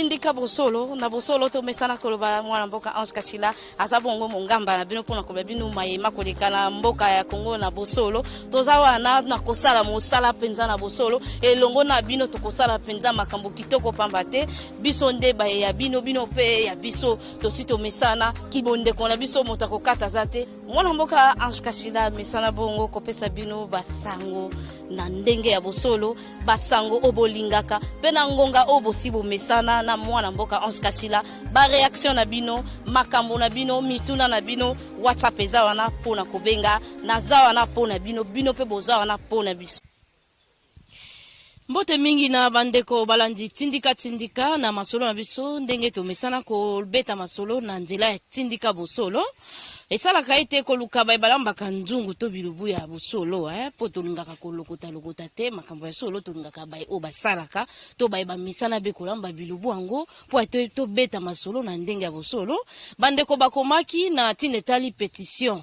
tindika bosolo na bosolo to mesana koloba mwana mboka Ange Kachila azabongo mongamba na bino pona koloba bino mayema koleka na mboka ya Kongo na bosolo tozawa na kosala mosala penza na bosolo elongo na bino tokosala penza makambo kitoko pambate biso nde ba ya bino pe ya biso tosito mesana kibonde kona biso motako kata zate mwana mboka Ange Kachila mesana bongo kopesa bino basango na ndenge ya bosolo basango obolingaka pena ngonga obosibo mesana na mwana mboka Ange Kachila ba reaction na bino makambo na bino mituna na bino WhatsApp eza wana pona kobenga na za wana pona bino pe boza wana pona biso mbote mingi na bandeko balandi tindika na masolo na biso ndenge to mesana ko beta masolo na nzela ya tindika bosolo esala kaite ko luka ba balamba kanzungu to bilubu ya bosolo po to lingaka ko lokota te makambo ya solo to lingaka ba o basalaka to ba misana be ko lamba bilubu ango po to beta masolo na ndenge ya bosolo bandeko bakomaki na tinetali petition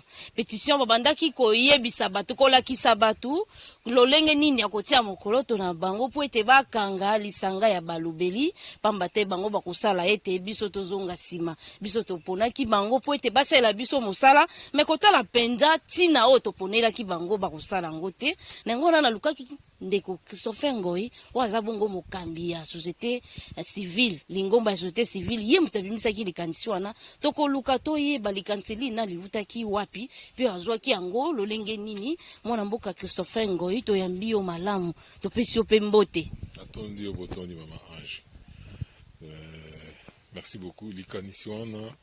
babandaki ko yebisa batu ko lakisa batu lolenge nini ya kotia mokolo to na bango po ete bakanga lisanga ya balubeli pamba te bango bakosala ete biso tozonga sima biso toponaki bango po ete basela biso mosala me kotala penza tina o toponela ki bango bakosala ngote na ngona na lukaki ndeko Christophe Ngoi waza bongo mokambi ya société civile lingomba ya société civile ye mutabimisa ki likanisi wana toko luka to ye balikanseli na livutaki wapi pe azwaki yango lolenge nini mwana mboka Christophe Ngoi to yambio malamu to pesio pe mbote atondi obotoni mama Ange merci beaucoup likanisi wana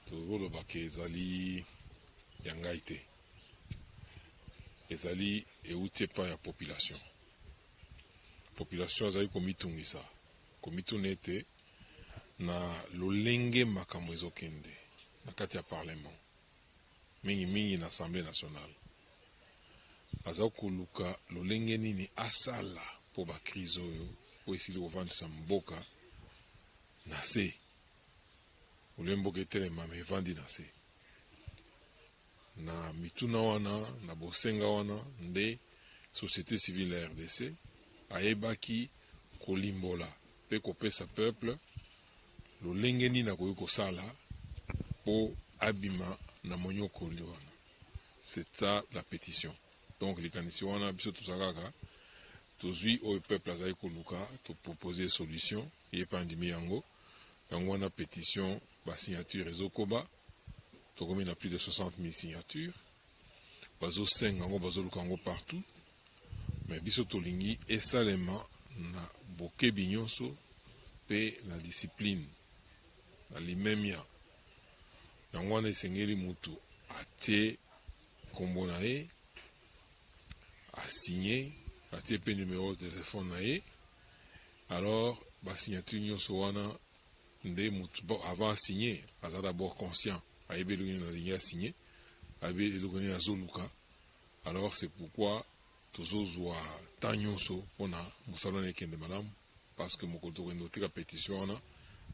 to roloba ke ezali yangaite ezali euti pa ya population azali komitunete na lolenge makambo ezokende na kati ya parlement mingi na assemblée nationale aza koluka lolenge nini asala po bakrize oyo po esili kovandisa mboka na se olemboka etelema ma evandi na se na mituna wana na bosenga wana nde société civile ya RDC ayebaki kolimbola pe kopesa peuple lolenge nini akoki kosala po abima na monyokoli wana c'est ça la pétition donc likanisi wana biso tozalaka tozwi oyo peuple azali koluka topropose solution ye pa andimi yango wana pétition basignature ezokoba tokomi na plus de 60 000 signatures bazo senga ngo bazo luka ngo partout mais biso tolingi esalema na bokebi nyonso pe na discipline na limemia yango wana esengeli mutu atie kombo na ye asigné atie pe numéro de téléphone na ye alors basignature nyonso wana nde mutu avant signé aza d'abord conscient ayebi eloko nini alingi asigné ayebi eloko nini azoluka alors c'est pourquoi tozozwa temps nyonso mpona mosala wana ekende malamu parce que mokolo tokende kotika pétition wana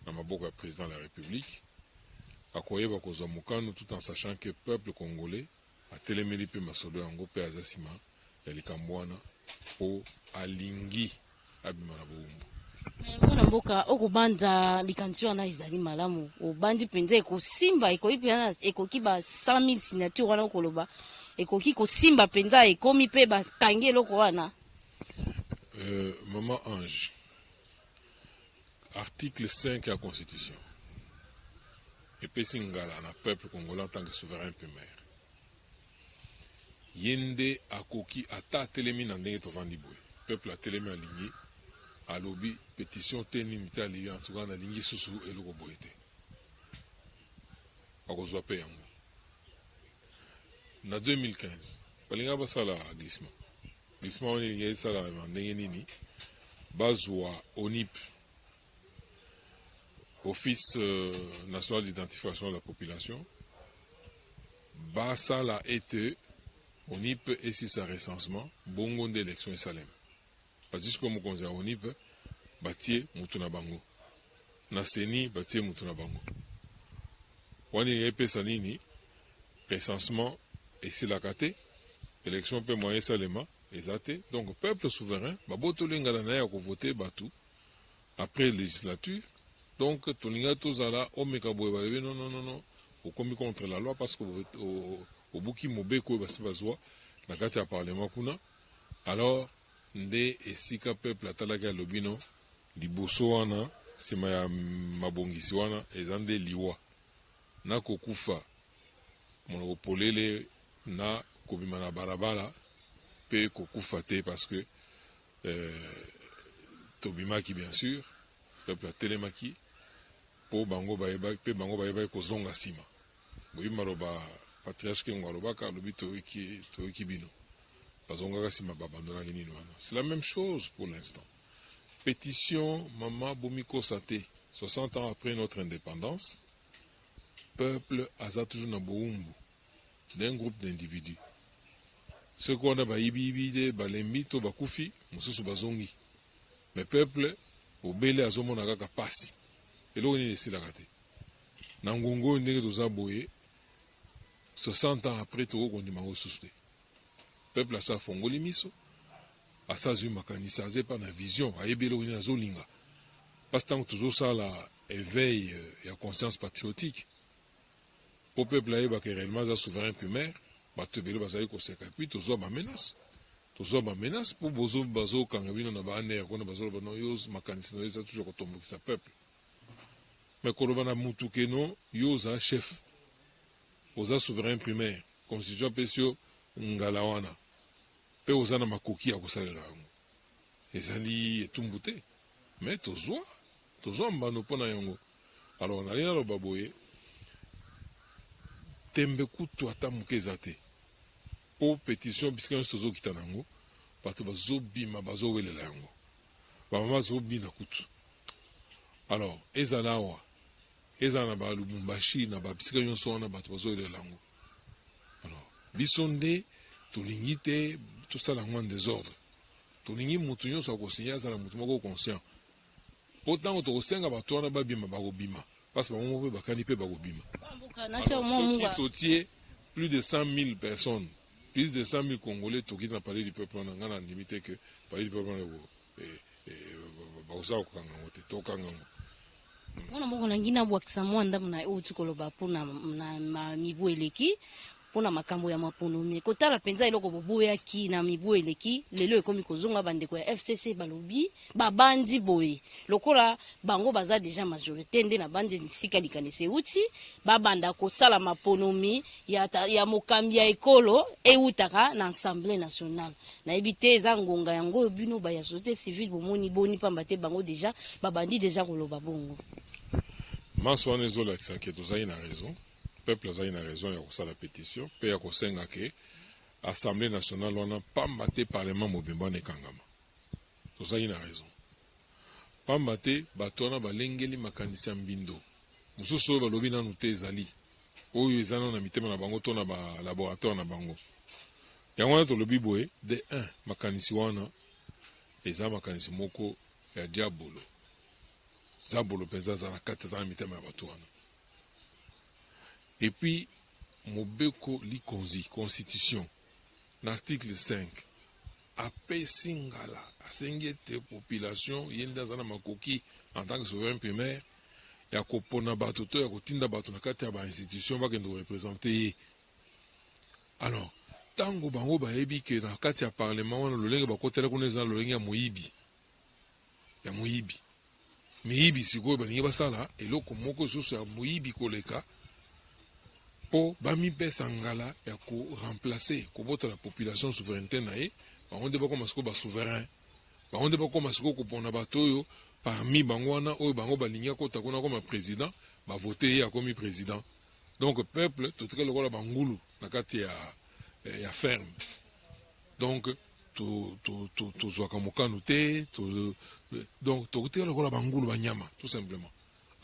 na maboko ya président de la république akoyeba kozwa mokano tout en sachant que peuple congolais atelemeli mpe masolo yango mpe aza nsima ya likambo wana po alingi abima na bowumbu mwana mboka okobanda likanisi wana ezali malamu obandi penza ekosimba ekoki ba 100 000 signature wana okoloba ekoki kosimba penza ekomi pe bakangi eloko wana Maman Ange article 5 de la constitution epesi ngala na peuple congolais en tant que souverain primaire yende akoki ata atelemi na ndenge tovandi boye peuple atelemi aligné alobi pétition teni mita aliyo en tout cas na lingi susu eloko boye te akozwa pe yango na 2015 balinga basala glissement wana elingi esala na ndenge nini bazwa ONIP Office national d'identification de la population basala ete ONIP esi sa recensement bongo nde élection esalema bazisiko mokonzi ya ONIP batie mutu na bango na seni batie mutu na bango wani epesa nini recensement esilaka te élection mpe moyen esalema eza te donc peuple souverain babotoli ngala na ye ya kovote batu après législature. Donc, Toninga Tozala, Omeka Boebalebe, non, non, non, non, au commis contre la loi parce que au Bouki Mobeko Basibazwa, la carte à Parlement Kuna. Alors, Nde et Sika Peuple Atalaga Lobino, Liboso wana, Sema Mabongisi wana, Ezande Liwa. Na Kokufa, Monopolele, na Kobimana Barabara, Pe Kokufa te parce que Tobimaki bien sûr, Peuple Telemaki, Po Bango Baeba, Pe Bango Baeba Kozonga Sima. Boyimaloba, Patriarche Ngwalobaka, Lobito Toiki Bino. C'est la même chose pour l'instant. Pétition Mama Bomiko Sate, 60 ans après notre indépendance, peuple aza toujours na boumbu d'un groupe d'individus. Ceux qu'on a baïbi, balembi, to bakufi, mususu bazongi. Mais peuple, au bele azomo nagaka passe. Et là on est ici la raté. Nangongo ndenge toza boye, 60 ans après to ko ndima osuste. Peuple a sa fongoli miso, a sa zui makanisa, a zepa na vision, a ebele ou na zolinga. Parce que toujours ça la éveil et la conscience patriotique. Pour peuple a eba que réellement a souverain primaire, ba tebele bazayi ko seka puis toujours ba menace. Toujours ba menace pour bozo bazo kangabino na ba aner ko na bazo ba no yos makanisa no yesa toujours ko tombo sa peuple. Mais ko ba na mutu keno yosa chef. Oza souverain primaire, constitution pesio ngalawana. Pe ozana makoki ya kosalela yango ezali etumbu te mais tozwa mbano mpo na yango. Alors nali naloba boye tembe kutu ata moke eza te mpo pétition bisika nyonso tozokita na yango bato bazobima bazowelela yango bamama bazobina kutu. Alors ezala awa ezala na balubumbashi na babisika nyonso wana bato bazowelela yango. Alors biso nde tolingi te tosala yango en désordre. Tolingi mutu nyonso akosinya azala mutu moko conscient. Po ntango tokosenga bato wana babima bakobima parce que bango mpe bakani mpe bakobima. Soki totie plus de 100 000 personnes, plus de 100 000 Congolais tokiti na palais du peuple wana nga na ndimi te ke palais du peuple wana bakosala kokanga yango te tokanga yango. Mwana moko nangi nabwakisa mwa ndamu na oyo tikoloba mpona mibu eleki mpona makambo ya maponomi kotala mpenza eloko boboyaki na mibu eleki lelo ekomi kozonga bandeko ya FCC balobi babandi boye lokola bango baza deja majorité nde na bandi sika likanisi euti babanda kosala maponomi ya mokambi ya ekolo eutaka na Assemblée nationale nayebi te eza ngonga yango oyo bino baya société civile bomoni boni pamba te bango deja babandi deja koloba bongo. Maso wana ezolakisa ke tozali na raison. Peuple a une raison ya la pétition pe ya kosenga ke Assemblée nationale wana pamba te parlement mobimba ne kangama. Toza une raison. Pamba te bato wana balengeli makanisi ya mbindo. Mususu oyo balobi nanu te ezali. Oyo ezana na mitema na bango to na ba laboratoire na bango. Yango wana tolobi boye de 1 makanisi wana eza makanisi moko ya diabolo. Zabolo penza za na kata za na mitema ya bato wana. Et puis, Mobeko Likonzi, Constitution, l'article 5, Ape Singala, Asengete population, Yenda Zana Makoki, en tant que souverain primaire, ya kopona bato to ya kotinda bato na kati ya ba institution ba kendo représenter. Alors, tango bango ba yebi ke na kati ya parlement wana lolenge ba kotela kuneza lolenge ya moyibi. Ya moyibi. Moyibi sikoyo baningi basala eloko moko susu ya moyibi koleka. Po bami pesa ngala ya ko remplacer ko bota la population souveraineté na ye ba onde ba ko masiko ba souverain ba onde ba ko masiko ko pona batoyo parmi bango wana oyo bango balinga ko takona comme président ba voter ya comme président. Donc peuple to tika lokola bangulu na kati ya ferme. Donc to zwaka mokanu te donc to tika lokola bangulu banyama tout simplement.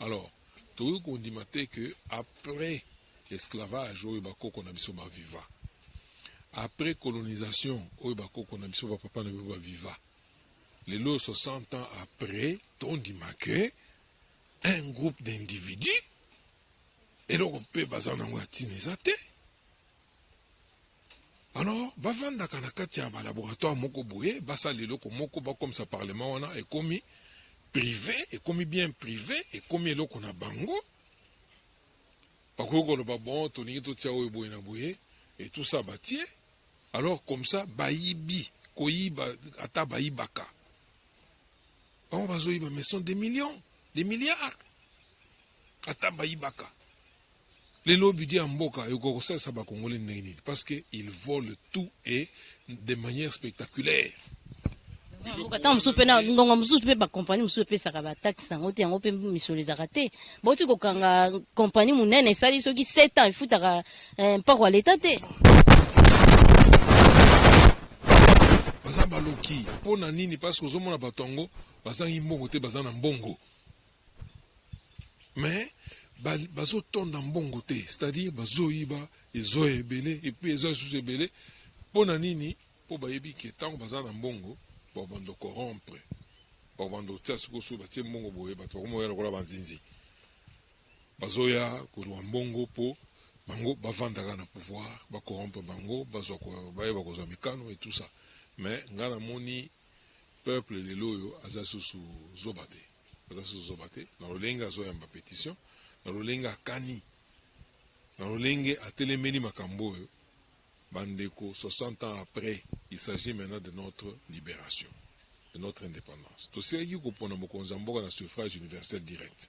Alors to ko ndimate que après l'esclavage oyo bakoko na biso ba viva après colonisation oyo bakoko na biso ba papa na biso ba viva lelo 60 ans après on dit que un groupe d'individus eloko mpe baza nango ya ntina eza te. Alors bavandaka na kati ya balaboratoire moko boye basala eloko moko bakomisa parlement wana ekomi privé ekomi bien privé ekomi eloko na bango bakoki koloba bon tolingi totia oyo boye na boye et tout ça batie alors comme ça bayibi koyiba ata bayibaka bango bazoyiba mais sont des millions des milliards ata bayibaka lelo budget ya mboka ekoki kosalisa bakongole ndenge nini parce que ils volent tout et de manière spectaculaire. Ata mosusu mpe na ngonga mosusu mpe bakompani mosusu epesaka bataxe yango te yango mpe misolo ezaka te bauti kokanga kompani monene esali soki 7 ans efutaka mpako ya leta te baza baloki mpo na nini parce que ozomona bato yango bazangi mbongo te baza na mbongo mais bazotonda mbongo te c'est-à-dire bazoyiba ezoya ebele epuis ezoya susu ebele mpo na nini mpo bayebi ke ntango baza na mbongo babando corrompre babando tia sikoso batie mbongo boye bato bakomoya lokola banzinzi bazoya kozwa mbongo mpo bango bavandaka na pouvoir bacorrompre bango bayeba kozwa mikano et tout ça mais nga namoni peuple lelo oyo aza susu zoba te na lolenge azoyamba pétition na lolenge akani na lolenge atelemeli makambo oyo bandeko 60 ans après il s'agit maintenant de notre libération de notre indépendance tosilaki kopona mokonzi ya mboka na suffrage universel direct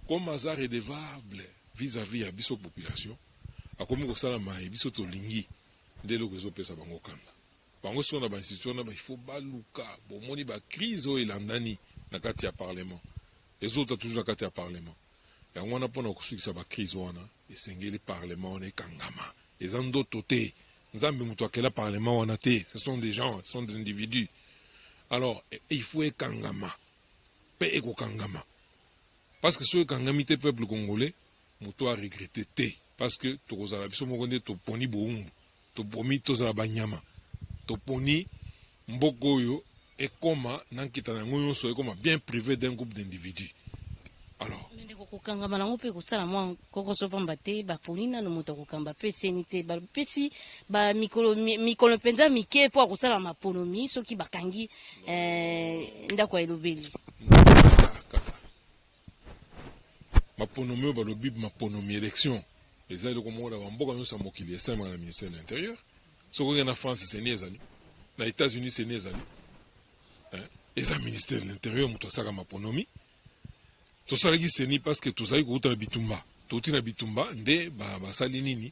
comme aza redevable vis-à-vis ya biso population akomi kosalama ye biso tolingi nde eloko ezopesa bango kanda bango siko na bainstitution na baifo baluka bomoni bacrise oyo elandani na kati ya parlement ezota toujours na kati ya parlement yango wana mpona kosukisa bacrise wana esengeli parlement wana ekangama eza ndoto te nzambe moto akela parlement wana te ce sont des gens ce sont des individus alors il faut ekangama mpe ekokangama parce que soki ekangami te peuple congolais moto aregrete te parce que tokozala biso moko nde toponi bowumbu topomi tozala banyama toponi mboka oyo ekoma na nkita na yango nyonso ekoma bien privé d'un groupe d'individus alors ndeko kokangama nango mpe kosala mwa kokoso pamba te baponi nano moto akokamba mpe seni te bapesi mikolo mpenza mike mpo akosala maponomi soki bakangi ndako ya elobeli maponomi oyo balobi maponomi élection eza eloko moko na bamboka nyonso ya mokili esalemaka na ministère de l'intérieur soki oke na france seni ezali na états-unis seni ezali eza ministère de l'intérieur moto asaka maponomi tosalaki seni parce que tozali kouta na bitumba touti na bitumba nde basali nini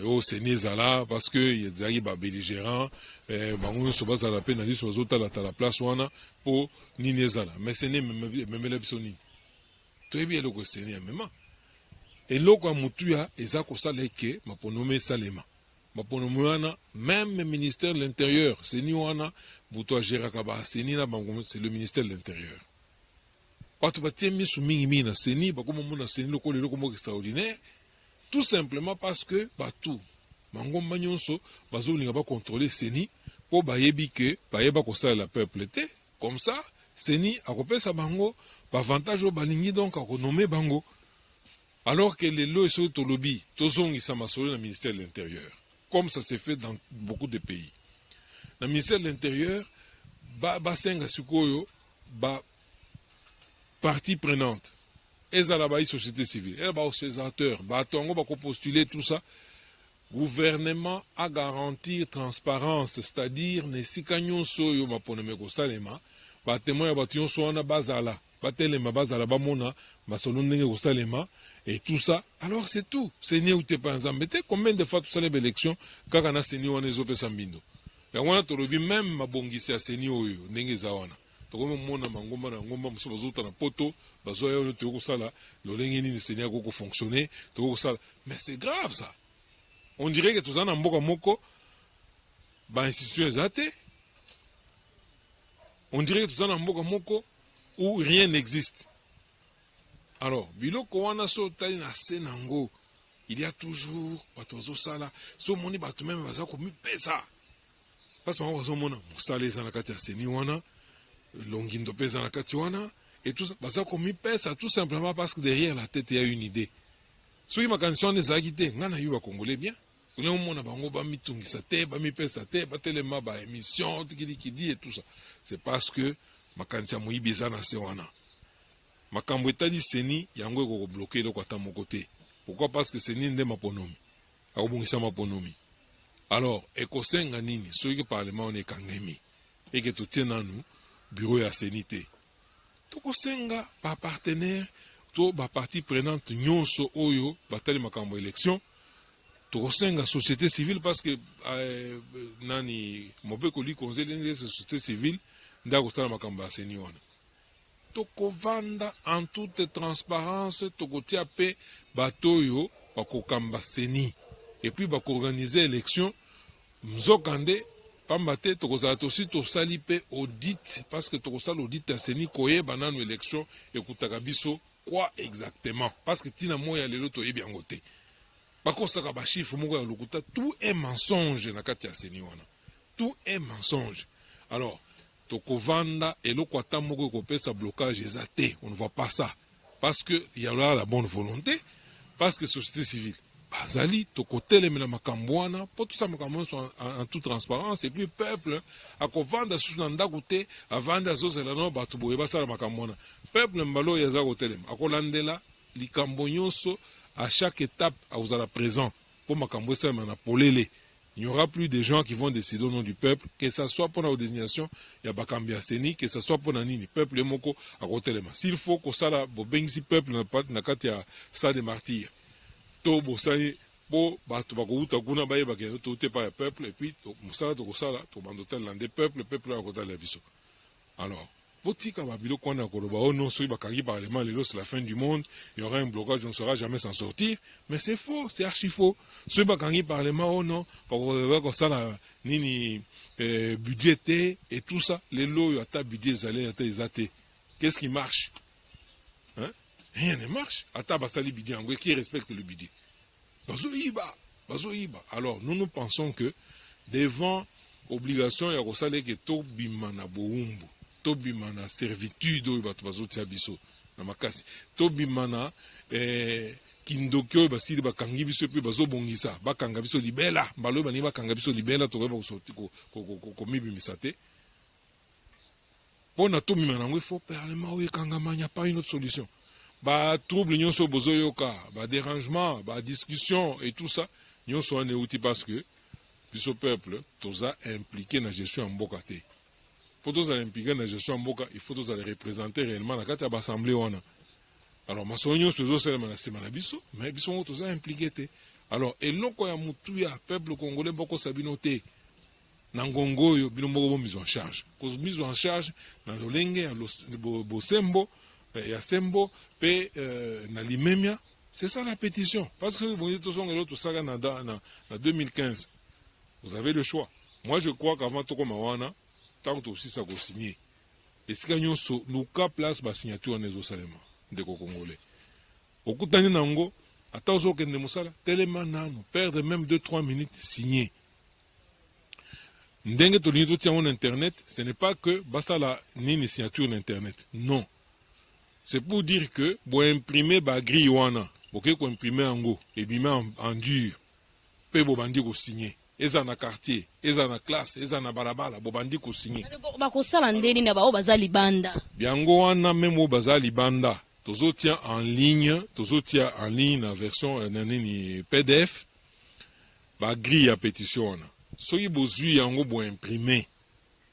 oyo seni ezala parce que ezalaki babelligérant bango nyonso bazala mpe na liso bazotalatala place wana mpo nini ezala mais seni ememela biso nini toyebi eloko seni amema eloko ya motuya eza kosala eke maponomi esalema maponomi wana même ministère de l'intérieur seni wana buto agéraka baseni na bango c'est le ministère de l'intérieur bato batie miso mingi na seni bakoma mona seni lokola eloko moko extraordinaire tout simplement parce que bato mangomba nyonso bazolinga bakontrôler seni mpo bayebi ke bayeba kosalela peuple te comme ça seni akopesa bango bavantage oyo balingi donc akonome bango alors que lelo esoki tolobi tozongisa masolo na ministère de l'intérieur comme ça s'est fait dans beaucoup de pays na ministère de l'intérieur basenga sikoyo partie prenante ezala bayi société civile eza baobservateur bato yango bakopostuler tout ça gouvernement a garantir transparence c'est-à-dire na esika nyonso oyo maponomi ekosalema batémoin ya bato nyonso wana bazala batelema bazala bamona masolo ndenge ekosalema et tout ça alors c'est tout seni eute pa nzambe te combien de fois tosala baélection kaka na seni wana ezopesa mbindo yango wana tolobi même mabongisi ya seni oyo ndenge eza wana tokomi mona mangomba na ngomba mosusu bazota na poto bazoya oyo tokosala lolenge nini seni akoko fonctionner tokosala mais c'est grave ça on dirait que toza na mboka moko bainstitution eza te on dirait que toza na mboka moko où rien n'existe alors biloko wana so otali na se nango il y a toujours bato bazosala so omoni bato meme baza komipesa parce bango bazomona mosala eza na kati ya seni wana longindo mpe eza na kati wana et tout ça baza komipesa tout simplement parce que derrière la tête il y a une idée soki makanisi wana ezalaki te ngai nayebi bakongole bien on a bango ba mitungisa te ba mipesa te ba telema ba émission tikidi et tout ça. C'est parce que makanisa moyibi eza na se wana. Makambo etali seni yango eko bloquer le kwata mon côté. Pourquoi? Parce que seni nde maponomi. Akobungisa maponomi. Alors, ekosenga nini soki parlement on ekangemi et que tout tient nous bureau ya seni te. Tokosenga ba partenaire to ba partie prenante nyonso oyo batali makambo élection. Tokosenga société civile parce que nani mobeko li conseil de société civile nda kotala makambo ya seni wana. Tokovanda en toute transparence tokotia pe batoyo bakokamba seni et puis bakorganiser élection mzokande pambate tokozala aussi tosali pe audit parce que tokosala audit ya seni koyeba nanu élection ekutaka biso quoi exactement parce que tina moya lelo toyebi yango te bakosaka bachiffre moko ya lokuta tout est mensonge na kati ya seni wana tout est mensonge. Alors tokovanda eloko ata moko ekopesa blocage eza te, on ne voit pas ça parce que il y a là la bonne volonté parce que société civile bazali tokotelemela makambo wana po tout ça makambo en toute transparence et puis peuple akovanda susu na ndako te avanda azozela no bato boye basala makambo wana peuple mbalo yaza kotelema akolandela likambo nyonso à chaque étape akozala présent po makambo esalema na polele. Il n'y aura plus de gens qui vont décider au nom du peuple, que ce soit pour la désignation, il y a Bakambi Aseni, que ce soit pour la nini, peuple et moko à côté de moi. S'il faut que ça, si peuple n'a pas de ça de martyrs, to bosani, bo, bato bakouta kuna baye bakeno, to te pas peuple, et puis, moussala, to kosala, to bandotel l'un peuple, peuple à côté de la biso. Alors, Botika Babilo qu'on a Koloba, oh non, soyez bakari parlement, c'est la fin du monde, il y aura un blocage, on ne saura jamais s'en sortir. Mais c'est faux, c'est archi faux. Soyez bakari parlement, oh non, pour ça, la nini budgété et tout ça, les lots, il y a ta budget, les athées. Qu'est-ce qui marche? Hein? Rien ne marche. Ata basali budget, en qui respecte le budget? Bazoïba. Alors, nous pensons que devant obligation, il y a aussi que tout bimana boumbu. Tobimana servitude oyo bato bazotia biso na makasi tobimana kindokyo basili bakangi biso pe bazobongisa bakanga biso libela mbalo bani bakanga biso libela tokoyeba kosoti komibimisa te mpona tomimana yango ifo parlement oyo ekangama nya pas une autre solution batrouble nyonso bozoyoka badérangement badiscussion et tout ça nyonso wana euti parce que biso peuple toza impliqué na gestion ya mboka te. Pour tous les impliqués dans la gestion mboka, il faut tous les représenter réellement dans la l'assemblée. Alors, ma soignon se zo seulement la semaine biso, mais biso on tous impliqués. Alors, et non quand ya mutu ya peuple congolais boko sabinote, nangongo yo bino moko mise en charge. Cause mise en charge na lolenge ya bosembo ya sembo pe na limemia, c'est ça la pétition. Parce que vous dites tous on l'autre saga na 2015. Vous avez le choix. Moi je crois qu'avant tout comme wana tant que aussi ça go signer. Et si nous so luka place ba signature en ezosalema de congolais. Okutani nango atazo kende musala telema nano perdre même 2-3 minutes signer. Ndenge to lito tia en internet, ce n'est pas que basala ni signature en internet. Non. C'est pour dire que bo imprimer ba grille wana, OK ko imprimer ango et bima en dur. Pe bo bandi ko signer. Eza na quartier, eza na classe, eza na balabala, bobandi ko signer. Bakosala ndeni na bao bazali banda. Biango wana memo bazali banda. Tozo tient en ligne la version nani PDF. Ba grille à pétition wana. Soki bozui yango bo imprimer.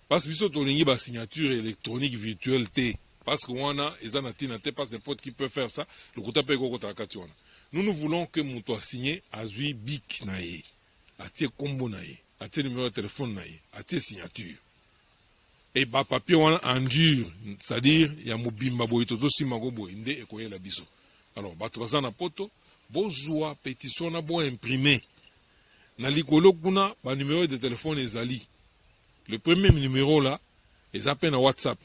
Parce que biso to lingi ba signature électronique virtuelle te. Parce que wana eza na tina te parce que n'importe qui peut faire ça. Le kota pe ko kota kati wana. Nous voulons que muto a signé azui bic na ye. Atie combo na ye, atie numéro de téléphone na ye, atie signature. Et ba papier en dur, c'est-à-dire il y a mobimba boy tozo simago boy inde ekoye la biso. Alors bato bazana poto, bozwa pétition na bo imprimer. Na likolo kuna ba numéro de téléphone ezali. Le premier numéro là, ils appellent na WhatsApp.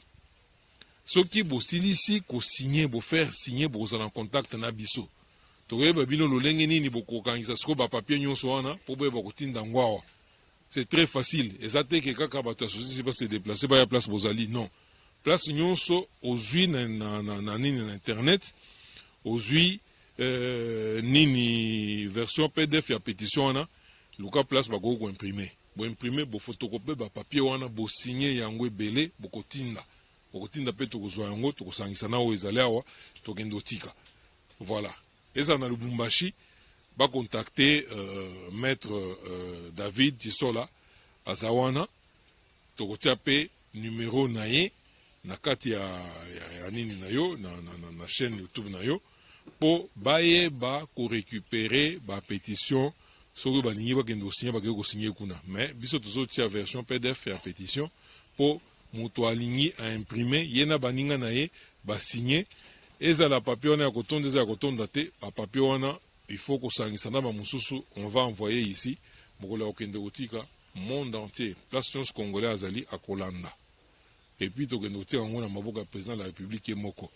Ce qui bo silisi ko signer, bo faire signer, bo en contact na biso. C'est très facile. Se déplacer par la place Bozali. Non. Place nyonso ozui na internet, ozui nini version PDF ya pétition na luka place bako ko imprimer bo imprimer bo photocopier ba papier wana bo signer yango ebele bokotinda pe tokozwa yango tokosangisa na o ezali awa tokende tika. Voilà, eza na Lubumbashi ba contacter maître David Tisola azawana tokotia pe numéro na ye na kati ya nini na yo na chaîne YouTube na yo po baye ba ko récupérer ba pétition soki baningi bakende kosigner bakende kosigner kuna, mais biso tozotia version PDF ya pétition po moto alingi a imprimer yena baninga na ye basigner ezala papier wana ya kotonda eza ya kotonda te ba papier wana il faut kosangisa na bamosusu on va envoyer ici mokolo ya kokende kotika monde entier place nyonso congolais azali akolanda et puis tokende kotika yango na maboko ya président de la république ye moko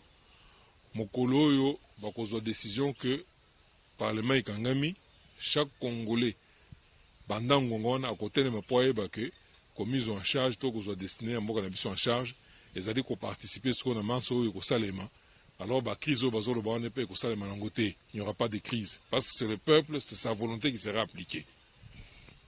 mokolo oyo bakozwa décision que parlement ekangami chaque congolais banda ngongo wana akotelema po ayeba ke komise en charge to kozwa destiné ya mboka na biso en charge ezali koparticiper sikoyo na manso oyo ekosalema. Alors ba crise oyo bazoloba wana mpe ekosalema nango te, il n'y aura pas de crise parce que c'est le peuple, c'est sa volonté qui sera appliquée.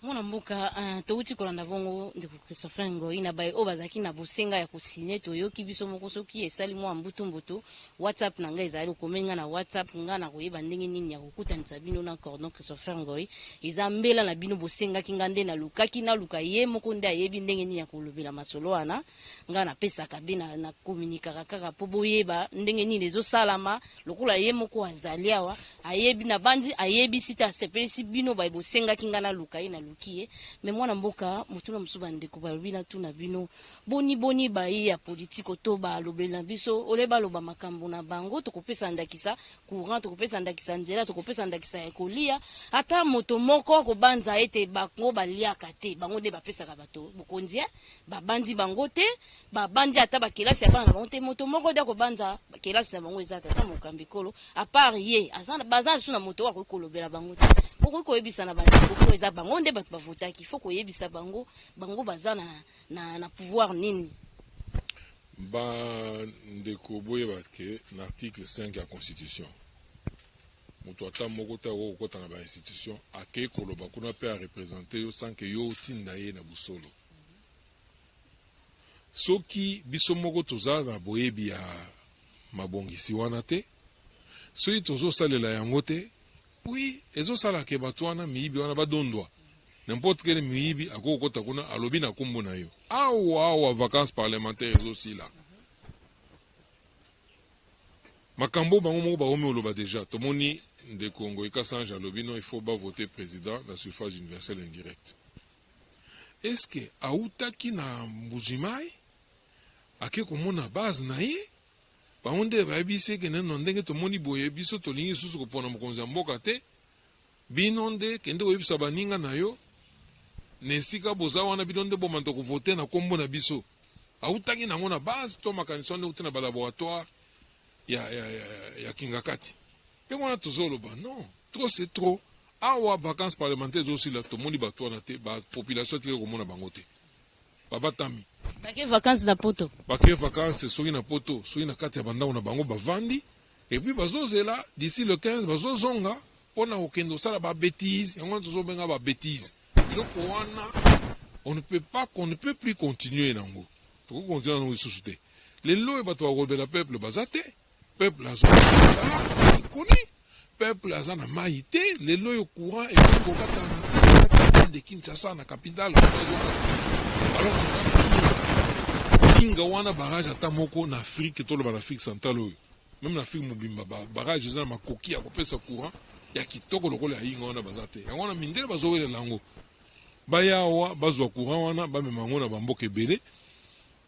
Mwana mboka touti kolanda bongo ndeko Christopher Ngoi na bai obazaki na bosenga ya kusinye toyoki biso moko soki esali mwa mbutu WhatsApp na ngai ezali komenga na WhatsApp nga na koyeba ndenge nini ya kokutanisa bino na cordon Christopher Ngoi eza mbela na bino bosenga kingande na lukaki na luka ye moko nde ayebi ndenge nini ya kolobela masolo wana nga na pesa kabina na communiquer kaka po boyeba ndenge nini ezo salama lokula ye moko azali awa ayebi na bandi ayebi sita sepelisi bino bai bosenga kingana luka ina lukie me mwana mboka mutuna musuba ndeko balobina tuna bino boni bayi ya politiko to ba lobela biso oleba loba makambo na bango tokopesa ndakisa courant tokopesa ndakisa nzela tokopesa ndakisa ekolia ata moto moko ko banza ete bango baliaka te bango nde bapesa ka bato bokonzi babandi bango te babandi ata bakelasi ya bana bango te moto moko de ko banza kelasi ya bango ezata ta mokambikolo a part ye azana bazana suna moto wa ko kolobela bango te ko yebisa na bango ko eza bango nde bato bavotaki faut ko yebisa bango bazana na pouvoir nini ba ndeko boyeba ke na article 5 ya constitution moto ata moko ta ko kota na ba institution ake koloba kuna pe a représenter yo sans que yo tinda ye na busolo soki biso moko toza na boyebi ya mabongisi wana te soki tozosalela yango te oui ezosala ke bato wana miyibi wana badondwa n'importe quel miyibi akokota kuna alobi na kombo na yo awa vacances parlementaires ezosila makambo bango moko baomi oloba deja tomoni ndeko Ngoi Kasanja alobi non il faut ba voter président na suffrage universel indirect. Est-ce que autaki na mbuzimai ake komona base na ye baonde bayebisi ke neno ndenge tomoni boye biso tolingi susu kopona mokonzi ya mboka te bino nde kende koyebisa baninga na yo nesika boza wana bino nde bomanda kovote na kombo na biso autaki nango na base to makanisi nde uti na balaboratoire ya kingakati pe wana tozoloba non trop c'est trop awa vacances parlementaires aussi la tomoni bato wana te ba population tike komona bango te babatami bake vacances na poto bake vacances soki na poto soki na kati ya bandako na bango bavandi et puis bazozela d'ici le 15 bazozonga pona okende osala ba bêtise yango tozobenga ba bêtise biloko wana on ne peut plus continuer nango toko continuer nango lisusu te lelo bato bakolobela peuple baza te peuple azosala koni peuple aza na mai te lelo yo courant ekokata de Kinshasa na capitale alors kinga wana barrage ata moko na Afrique toloba na Afrique centrale oyo même na Afrique mobimba barrage eza na makoki ya kopesa courant ya kitoko lokola ya inga wana baza te yango wana mindele bazowelela yango bayawa bazwa courant wana bamema yango na bamboka ebele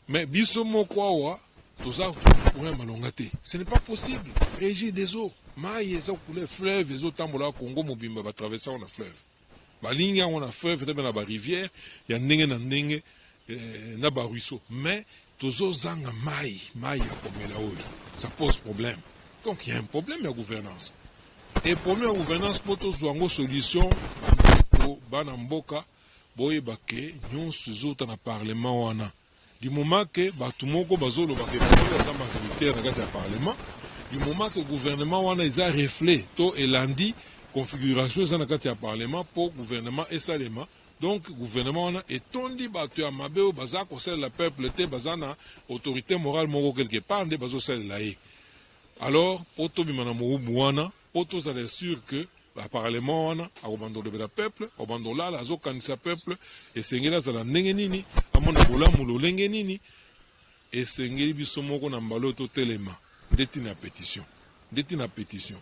mais biso moko awa toza courant malonga te ce n'est pas possible régie des eaux mai eza koule fleuve ezotambola Congo mobimba batraversa wana fleuve balingi yango na fleuve ete na barivière ya ndenge na ndenge na baruisseau mais tozozanga mai ya komela oyo ça pose problème donc il y a un problème ya gouvernance et problème ya gouvernance po tozwa yango solution bandeko bana mboka boyeba ke nyonso ezota na parlement wana du moment que bato moko bazoloba ke baza majoritaire na kati ya parlement du moment que gouvernement wana eza reflet to elandi configuration eza na kati ya parlement pour gouvernement esalema. Donc gouvernement wana etondi bato ya mabe oyo baza kosalela peuple te, baza na autorité morale moko quelque part nde bazosalela ye. Alors po tobima na mobumu wana po tozala sûr que parlement wana akobanda kolobela peuple, akobanda olala azokanisa peuple, esengeli azala ndenge nini, amona bolamu lolenge nini, esengeli biso moko na mbala oyo totelema ndeti na pétition, ndeti na pétition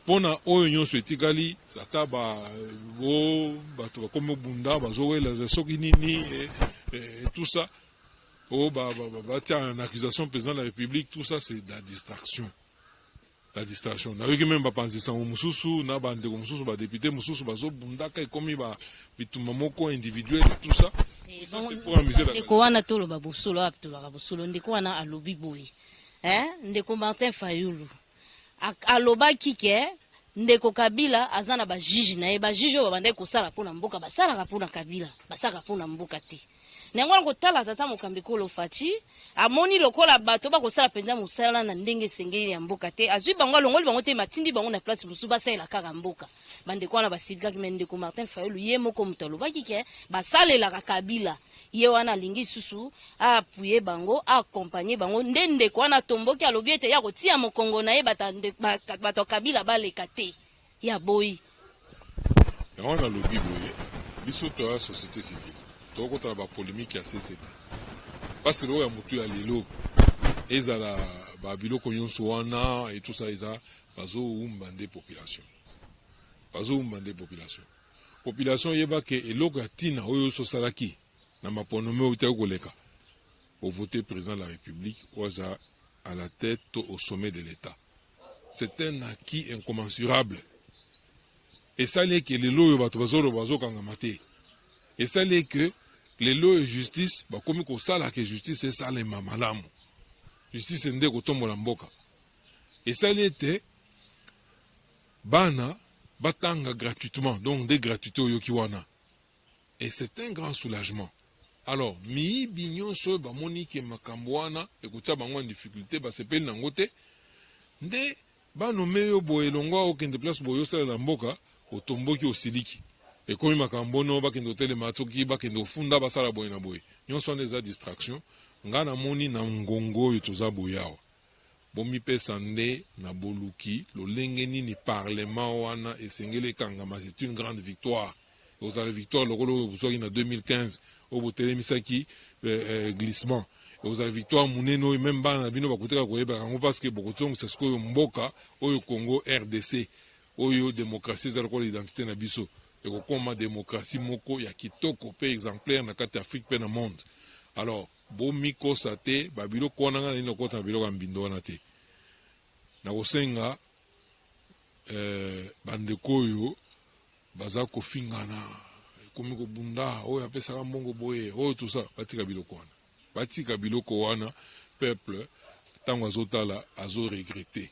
pona oyo nyonso etikali ata bato bakomi obunda bazowela soki nini tout ça batia en accusation président de la République, tout ça c'est la distraction. La distraction. Nayoki même bapanzisa mususu na bandeko mususu ba député mususu bazobundaka ekomi ba bituma moko individuel tout ça. Ça c'est pour amuser la. Ndeko wana tolo babosolo aptolaka bosolo ndeko wana alobi boyi. Ndeko Martin Fayulu. Alobaki ke ndeko Kabila azana ba juge na ye ba juge ba bande kosala pona mboka basala pona Kabila basaka pona mboka te. Nengwana kotala tata mokambi kolo Fachi amoni lokola bato ba kosala penza musala na ndenge sengeli ya mboka te azwi bango longoli bango te matindi bango na place musu basala kaka mboka bande kwana basidika kimende ko Martin Fayulu ye moko mutalo baki ke basalela ka Kabila ye wana lingi susu apuye bango accompagner bango ndende kwana tomboki alobi ete ya kotia mokongo na ye bato Kabila baleka te ya boyi ya wana lobi boye biso to la société civile tokota ba polémique ya CCD parce que lo ya mutu ya lelo ezala ba biloko nyonso wana et tout ça eza bazo umbande population population yeba ke eloko ya tina oyo so salaki na maponome uta koleka au voter président de la République oza à la tête au sommet de l'État. C'est un acquis incommensurable. Et ça l'est que les lois bato bazo kangamate. Et ça l'est que les lois de justice ba komi ko sala que justice c'est ça les mamalamu. Justice ndé ko tombola mboka. Et ça l'était bana batanga gratuitement, donc des gratuités au yokiwana. Et c'est un grand soulagement. Alors, mi bignon so ba monique makambwana écoute bango en difficulté ba sepel nangote nde ba nommé yo boelongo okende place boyo sala la mboka otomboki osiliki. Et comme makambono ba kendo tele matoki ba kendo funda ba sala boy na boy. Nyon so des distractions ngana moni na ngongo yo toza boyao. Bomi pesa nde na boluki lo lengeni ni parlement wana esengele kangama, c'est une grande victoire. Vous avez victoire le rôle vous avez en 2015 au botelé misaki glissement. Vous avez victoire muneno et même bana bino bakuteka koyeba parce que beaucoup de c'est ce que mboka au Congo RDC au démocratie za ko identité na biso et ko koma démocratie moko ya kitoko pe exemplaire na kati Afrique pe na monde. Alors bomi ko sate babilo kona ngana ino kota babilo ka mbindo na te. Na kosenga bandeko yo baza kofingana komi ko bunda oyo apesaka mbongo boye oyo tout ça batika biloko wana peuple tango azotala azo regretter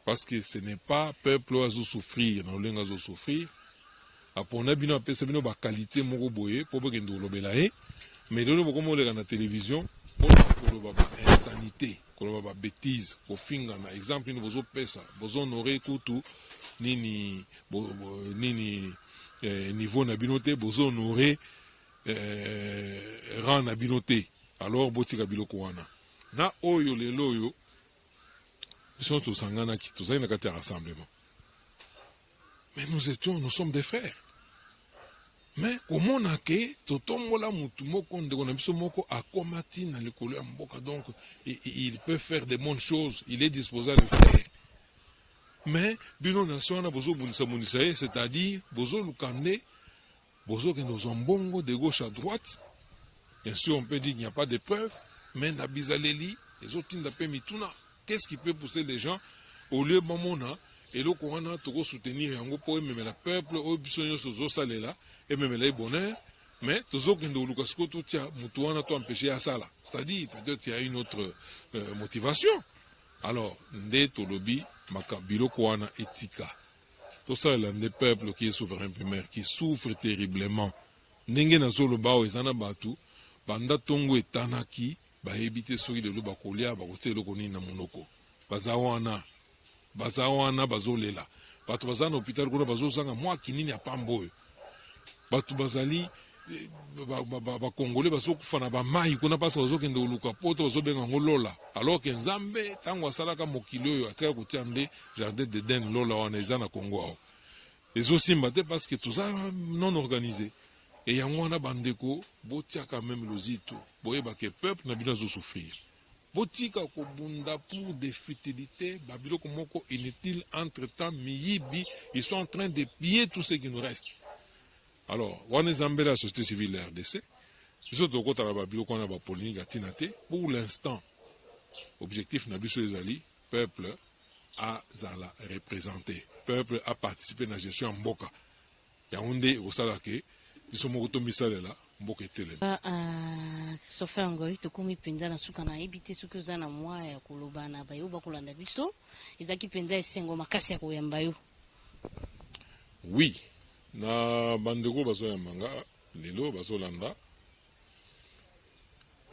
parce que ce n'est pas peuple azo souffrir na olenga azo souffrir apona bino apesa bino ba qualité moko boye po bokende lobela mais lelo bokomo lega na télévision pona koloba ba insanité koloba ba bêtise kofingana exemple ni bozo pesa bozo honorer kutu nini nini niveau na binote bozo honorer rang na binote alors botika biloko wana na oyo lelo yo biso to sangana ki to zaina kati rassemblement mais nous sommes des frères mais comment na ke to tombola mutu moko ndeko na biso moko akomati na likolo ya mboka donc il peut faire de bonnes choses, il est disposé à le faire. Mais bino nation na bozo bunisa c'est-à-dire bozo lukande bozo que nous mbongo de gauche à droite. Bien sûr on peut dire qu'il n'y a pas de preuves, mais na bizaleli les autres n'a pas mituna. Qu'est-ce qui peut pousser les gens au lieu mamona et le corona to soutenir yango po même le peuple au bisonyo sozo salela et même les bonheur mais tozo kendo lukasko to tia mutu wana to empêcher à ça là. C'est-à-dire peut-être il y a une autre motivation. Alors nde to lobi makabilo kwana etika. Tout ça là des peuples qui est souverain primaire qui souffre terriblement. Ndenge na zolo bao ezana batu banda tongo etanaki ba ebite soki de lo bakolia ba kote lo koni na monoko. Bazawana bazolela. bato baza na hôpital kuna bazozanga mwa kinini ya pamba oyo bato bazali bakongole bazokufa na bamai kuna mpasi bazokende koluka poto bazobenga yango lola alors ke nzambe ntango asalaka mokili oyo atikala kotia nde jardin d'Eden lola wana eza na kongo awa ezosimba te parce que toza non organisé e yango wana bandeko botiaka meme lozito boyeba ke peuple na bino azosouffrir botika kobunda pour des futilités babiloko moko inutile entre temps miyibi ils sont en train de piller tout ce qui nous reste. Alors, wana ezambe la société civile la RDC, biso tokotala babiloko wana bapolémique atina te. Pour l'instant, objectif na biso ezali peuple azala représenté, peuple a participé na gestion ya mboka. Yango nde osalaka biso moko tomisalela mboka etelema. Sofa ngoi tokomi penza na suka na ebite suka za na mwa ya koloba na bayo bakolanda biso ezaki penza esengo makasi ya koyamba yo. Oui. Na bandeko bazoyamba nga lelo bazolanda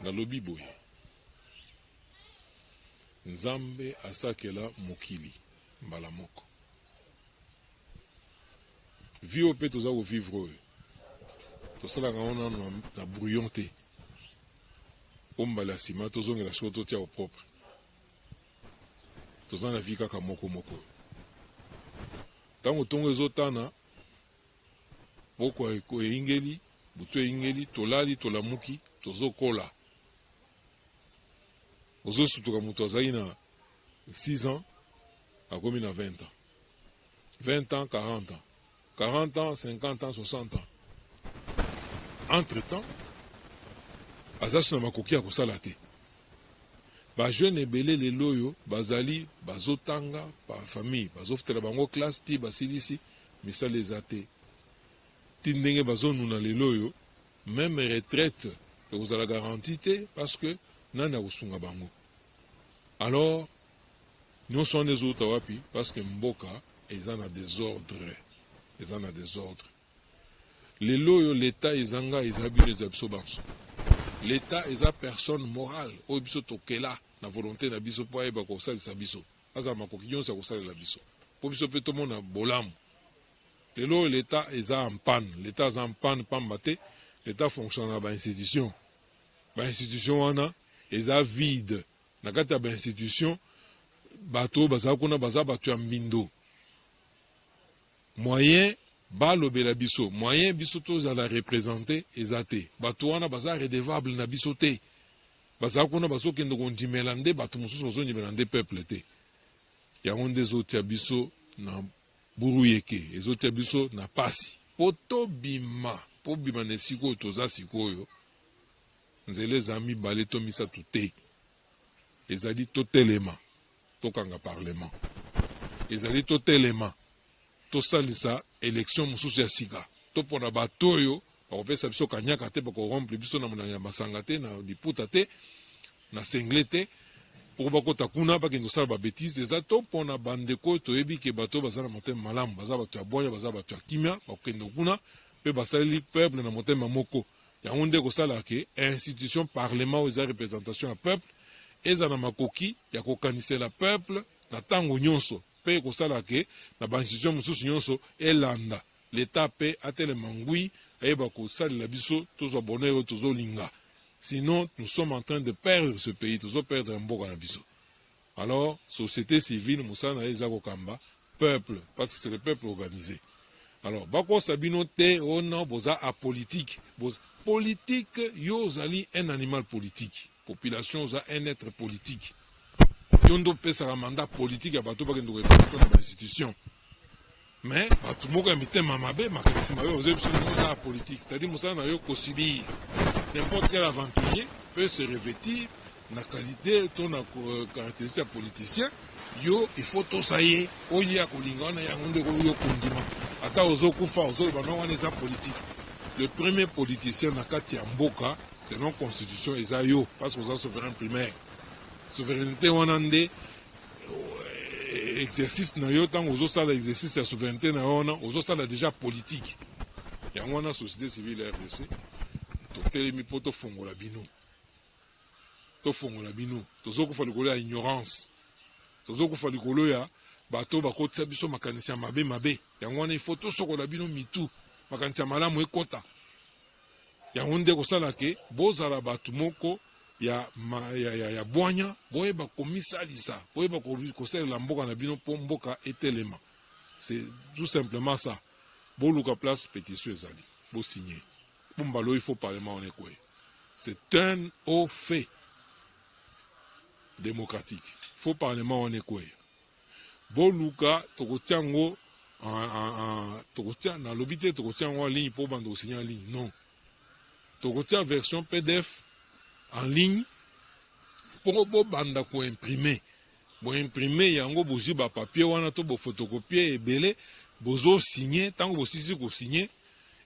na lobi boye nzambe asakela mokili mbala moko vio pe toza kovivre oyo tosalaka wana na brouillon te po mbala ya nsima tozongela siko totia au propre toza na vi kaka moko moko ntango ntongo ezotana boko eingeli butu eingeli tolali tolamuki tozokola ozosutuka moto azali na 6 ans akomi na 20 ans 20 ans 40 ans 40 ans 50 ans 60 ans entre temps aza so na makoki ya kosala te bajeune ebele lelo oyo bazali bazotanga bafamille bazofutela bango classe ti basilisi misala eza te ti ndenge bazonuna lelo oyo même retraite ekozala garantie te parce que nani akosunga bango alors nyonso wana ezouta wapi parce que mboka eza na désordre lelo oyo l'état ezanga eza bino eza biso banso l'état eza personne morale oyo biso tokela na volonté na biso mpo ayeba kosalisa biso azala makoki nyonso ya kosalela biso mpo biso mpe tomona bolamu lelo l'état eza en panne l'état eza en panne pamba te l'état fonctionne na bainstitution wana eza vide na kati ya bainstitution bato bazala kuna baza bato ya mbindo moyen balobela biso moyen biso tozala représente eza te bato wana baza redevable na biso te bazala kuna bazokende kondimela nde bato mosusu bazondimela nde peuple te yango nde ezotia biso na buruyeke ezotia biso na pasi po tobima po bima na esika oyo toza sikoyo nzela eza mibale to misatu te ezali totelema tokanga parlement ezali totelema tosalisa élection mosusu ya sika to mpona bato oyo bakopesa biso kanyaka te bakorompre biso na monanga ya masanga te na liputa te na sengle te mpo bakota kuna bakende kosala babétise eza to mpona bandeko oyo toyebi ke bato baza na motema malamu baza bato ya bwanya baza bato ya kimia bakokende kuna mpe basaleli peuple na motema moko yango nde kosala ke institution parlement oyo eza représentation ya peuple eza na makoki ya kokanisela peuple na ntango nyonso mpe kosala ke na bainstitution mosusu nyonso elanda l'état mpe atelema ngwi ayeba kosalela biso tozwa bonheur oyo tozolinga sinon nous sommes en train de perdre ce pays tozoperdre mboka na biso alors société civile mosala na ye eza kokamba peuple parce que c'est le peuple organisé alors bakosa bino te ona boza apolitique politique yo ozali un animal politique population oza un être politique yo ndo opesaka mandat politique ya bato bakende korepresente na bainstitution mais bato moko ya mitema mabe makanisi mabe oza biso oza apolitique c'est-à-dire mosala na yo kosubir n'importe quel aventurier peut se revêtir na qualité to na caractéristique ya politicien yo il faut tosa ye oye ya kolinga wana yango nde yo kondima ata ozokufa ozoloba no wana eza politique le premier politicien na kati ya mboka selon constitution eza yo parce que oza souverain primaire souveraineté wana nde exercice na yo ntango ozosala exercice ya souveraineté na yo wana ozosala déjà politique yango wana société civile ya RDC totelemi mpo tofongola bino tozokufa likolo ya ignorance tozokufa likolo ya bato bakotisa biso makanisi ya mabe mabe yango wana ifo tosokola bino mitu makanisi ya malamu ekota yango nde kosala ke bozala bato moko ya bwanya boyeba komisalisa boyeba kosalela mboka na bino mpo mboka etelema. C'est tout simplement ça. Boluka place pétition ezali bo signer bombalo il faut parlement on est quoi. C'est un haut fait démocratique. Faut parlement on est quoi. Boluka tokotiango tokotia na lobité tokotiango en ligne pour bando signer en ligne. Non. Tokotia version PDF en ligne pour bo banda ko imprimer. Bo imprimer yango bozi ba papier wana to bo photocopier ebele bozo signer tango bosisi ko signer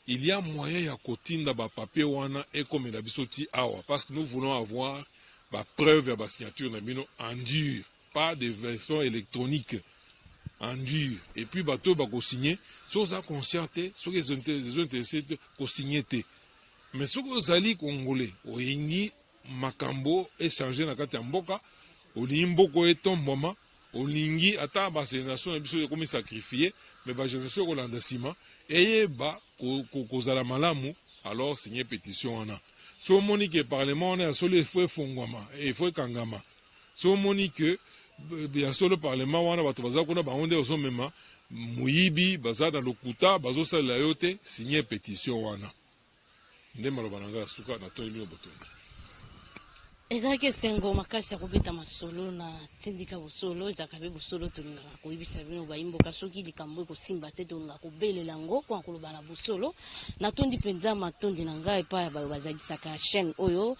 il y a moyen ya kotinda ba papier wana et comme la bisoti awa parce que nous voulons avoir ba preuve ya ba signature na bino en dur, pas de version électronique en dur et puis bato ba ko signer so za conscienté so les intéressés ko signer té mais so ko zali congolais oyingi makambo échanger na kati ya mboka olingi mboko etomboma olingi ata ba génération na biso comme sacrifier mais ba génération kolanda nsima eyeba kozala malamu alors signer pétition wana so moni que parlement on a solo il faut fongwama il faut kangama so moni que bien sûr le parlement wana bato baza kuna baonde ozomema muyibi baza na lokuta bazo sala yote signer pétition wana nde maloba nanga suka na to bino boto ezalaki esengo makasi ya kobeta masolo na tindika bosolo ezalaka mpe bosolo tolingaka koyebisa bino bayimboka soki likambo ekosimba te tolingaka kobelela yango mpona koloba na bosolo natondi mpenza matondi na ngai epai ya bayo bazalisaka chaîne oyo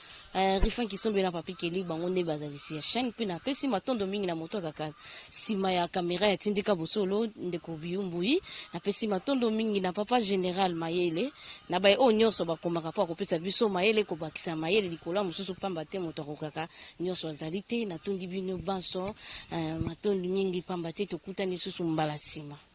rifan kisombe na papi keli bango nde bazalisi ya chaîne mpe napesi matondo mingi na moto azalaka nsima ya kamera ya tindika bosolo ndeko biyumbui napesi matondo mingi na papa général mayele na baye oyo nyonso bakomaka mpo akopesa biso mayele kobakisa mayele likolo ya mosusu pamba te moto akokaka nyonso azali te natondi bino banso matondo mingi pamba te tokutani lisusu mbala nsima.